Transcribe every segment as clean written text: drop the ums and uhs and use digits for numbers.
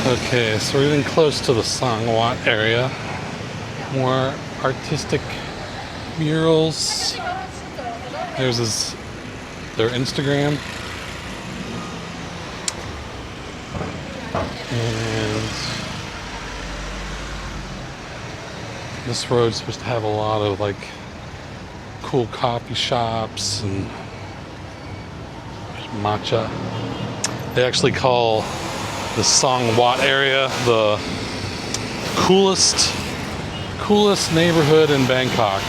Okay, so we're getting close to the Songwat area. More artistic murals. There's their Instagram. And this road's supposed to have a lot of like cool coffee shops and matcha. They actually call the Songwat area the coolest neighborhood in Bangkok.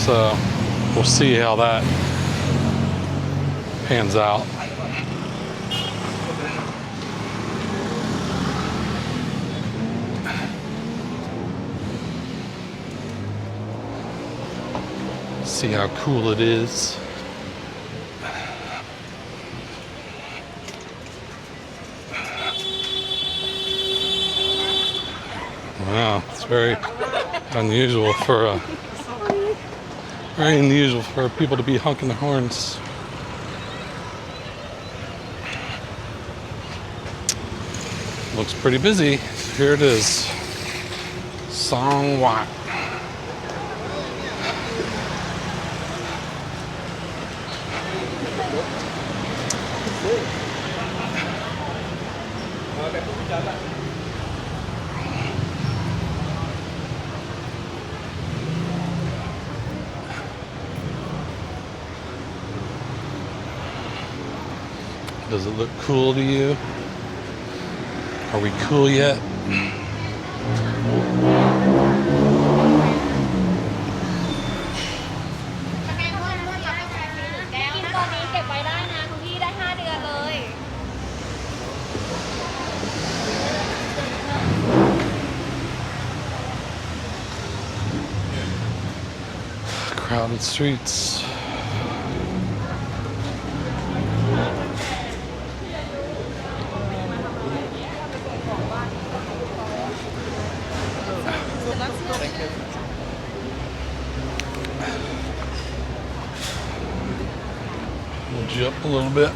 So we'll see how that pans out. See how cool it is. Wow, it's very unusual for people to be honking their horns. Looks pretty busy. Here it is, Songwat. Does it look cool to you? Are we cool yet? Crowded streets. We'll jump a little bit.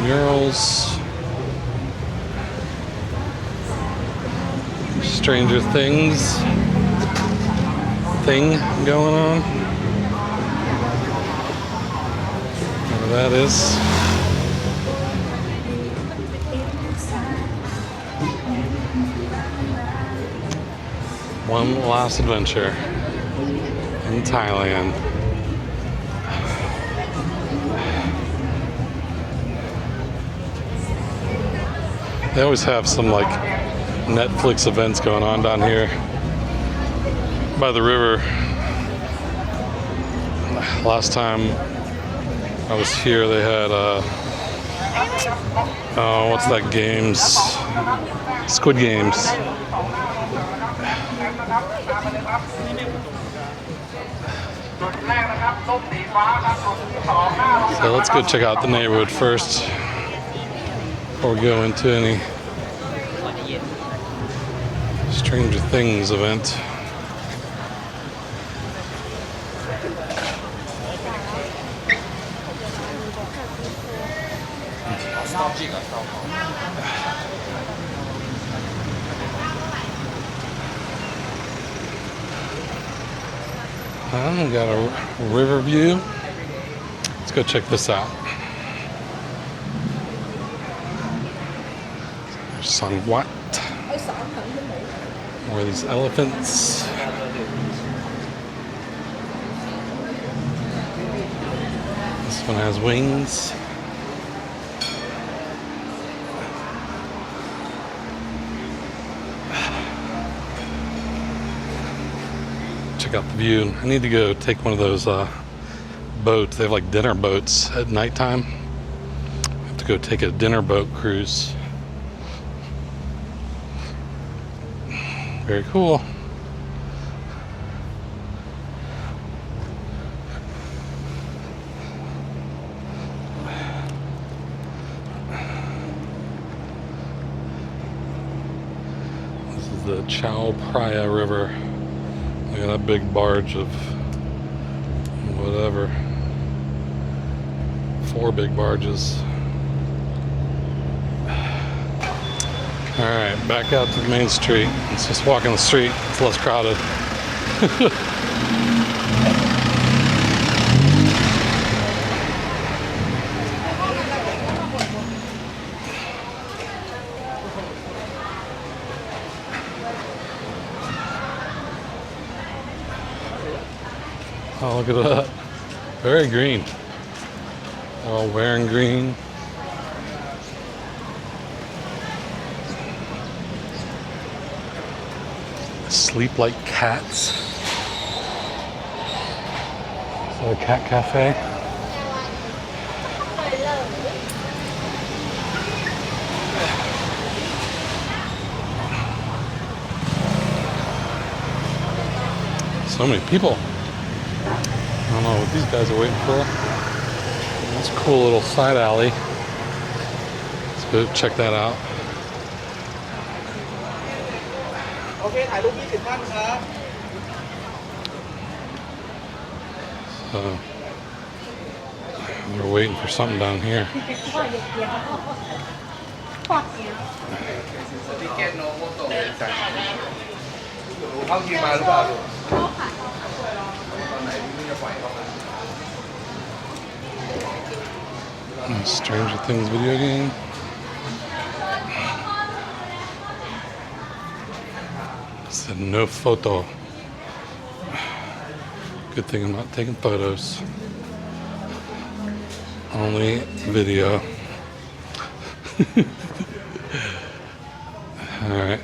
Murals. Stranger Things thing going on. Whatever that is. One last adventure in Thailand. They always have some like Netflix events going on down here by the river. Last time I was here, they had what's that games? Squid Games. So let's go check out the neighborhood first before we go into any Stranger Things event. We got a river view. Let's go check this out. There's Songwat. More of these elephants. This one has wings. Check out the view. I need to go take one of those boats. They have like dinner boats at nighttime. I have to go take a dinner boat cruise. Very cool. the Chao Phraya River. Look at that big barge of whatever. 4 big barges. Alright, back out to the main street. Let's just walk in the street. It's less crowded. Oh, look at that. Very green. They're all wearing green. Sleep like cats. Is that a cat cafe? So many people. I don't know what these guys are waiting for. That's a cool little side alley. Let's go check that out. So, we're waiting for something down here. Stranger Things video game. It said no photo. Good thing I'm not taking photos. Only video. Alright.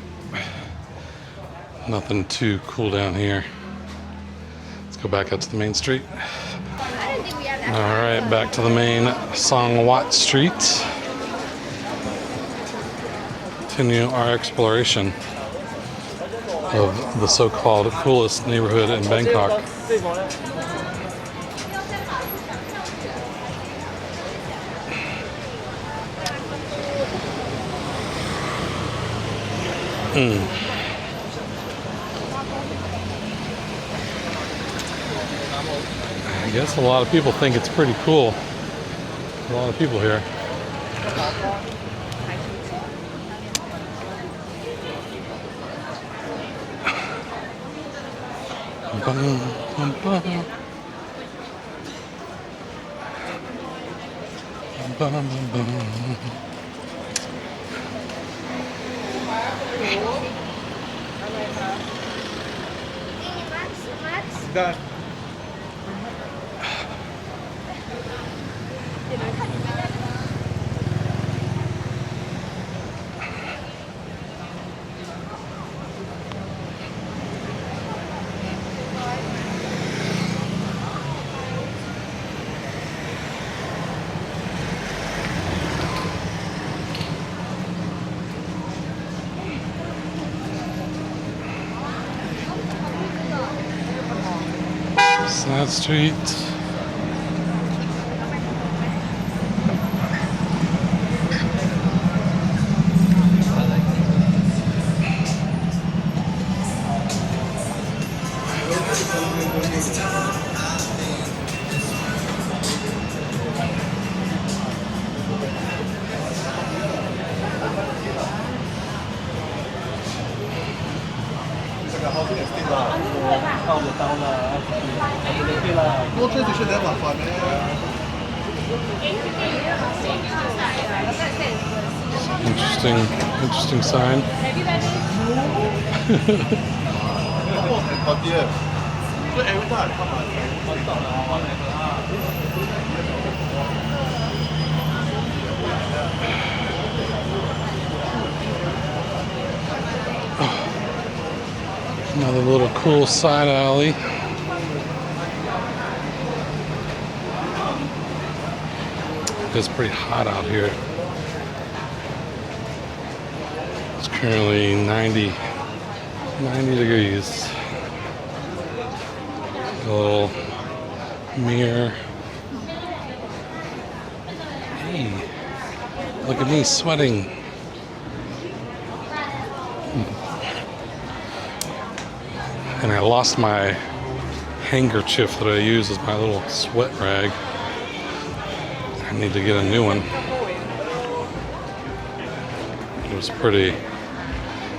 Nothing too cool down here. Let's go back out to the main street. Alright, back to the main Yaowarat Street. Continue our exploration of the so-called coolest neighborhood in Bangkok. I guess a lot of people think it's pretty cool. A lot of people here. Done. Side Street. Interesting sign. Another little cool side alley. It's pretty hot out here. It's currently 90 degrees. A little mirror. Hey, look at me sweating. And I lost my handkerchief that I use as my little sweat rag. I need to get a new one.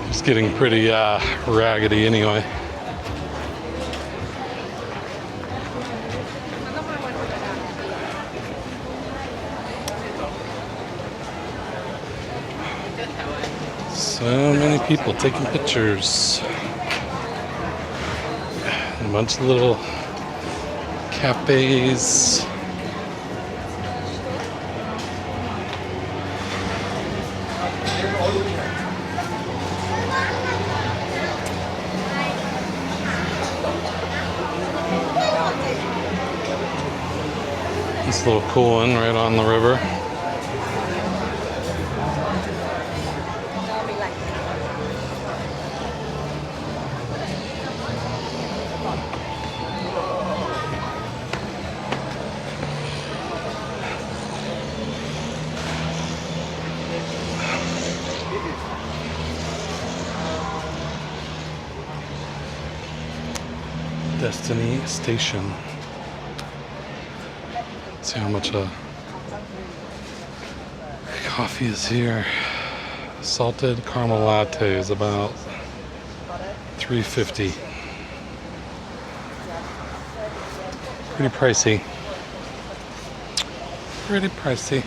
It's getting pretty raggedy anyway. So many people taking pictures. A bunch of little cafes. This little cool one right on the river. Destiny Station. Let's see how much coffee is here. Salted caramel latte is about $3.50. Pretty pricey. Pretty pricey.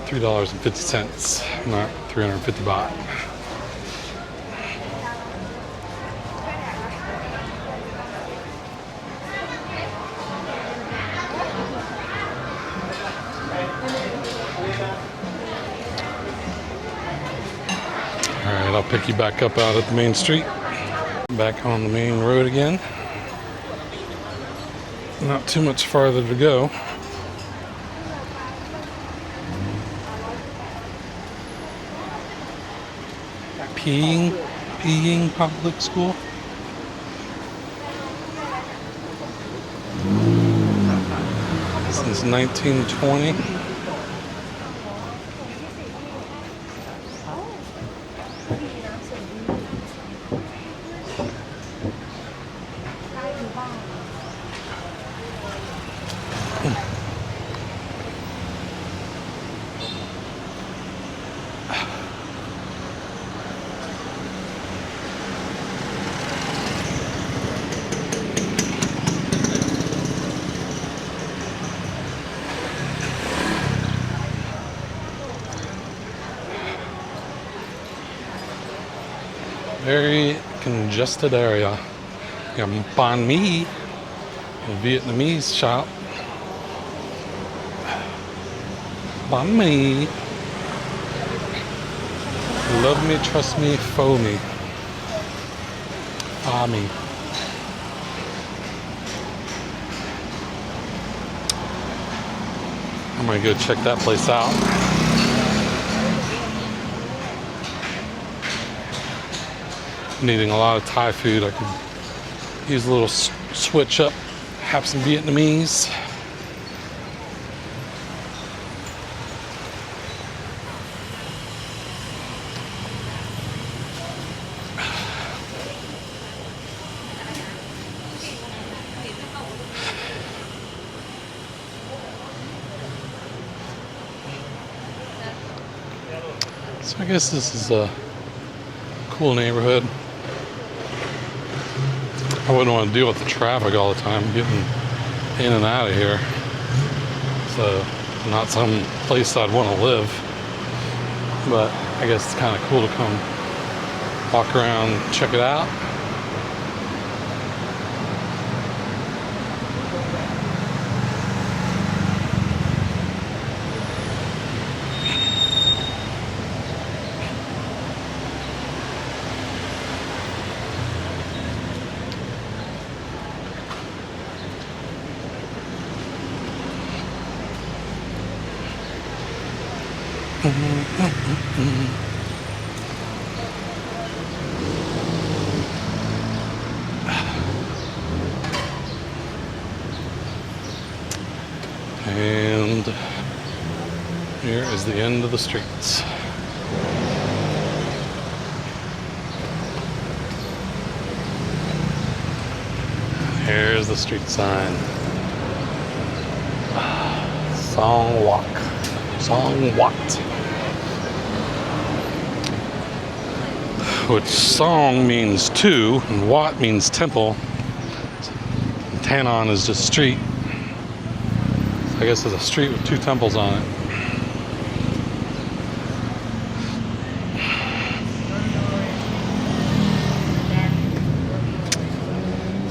$3.50, not 350 baht. Alright, I'll pick you back up out at the main street. Back on the main road again. Not too much farther to go. Peeing Public School. Since 1920. Very congested area. You got banh mi, a Vietnamese shop. Banh mi. Love me, trust me, pho me. Pho me. I'm gonna go check that place out. I'm eating a lot of Thai food. I could use a little switch up, have some Vietnamese. So I guess this is a cool neighborhood. I wouldn't want to deal with the traffic all the time, getting in and out of here. So, not some place I'd want to live. But I guess it's kind of cool to come walk around, check it out. And here is the end of the streets. Here's the street sign. Song Wat. Which song means two, and Wat means temple. And Tanon is just street. So I guess there's a street with two temples on it.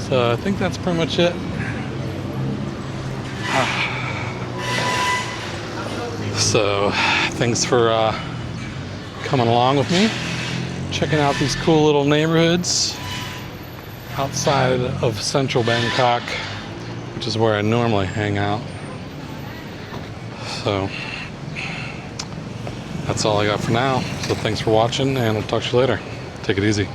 So I think that's pretty much it. So thanks for coming along with me, checking out these cool little neighborhoods outside of central Bangkok, which is where I normally hang out. So that's all I got for now. So thanks for watching, and I'll talk to you later. Take it easy.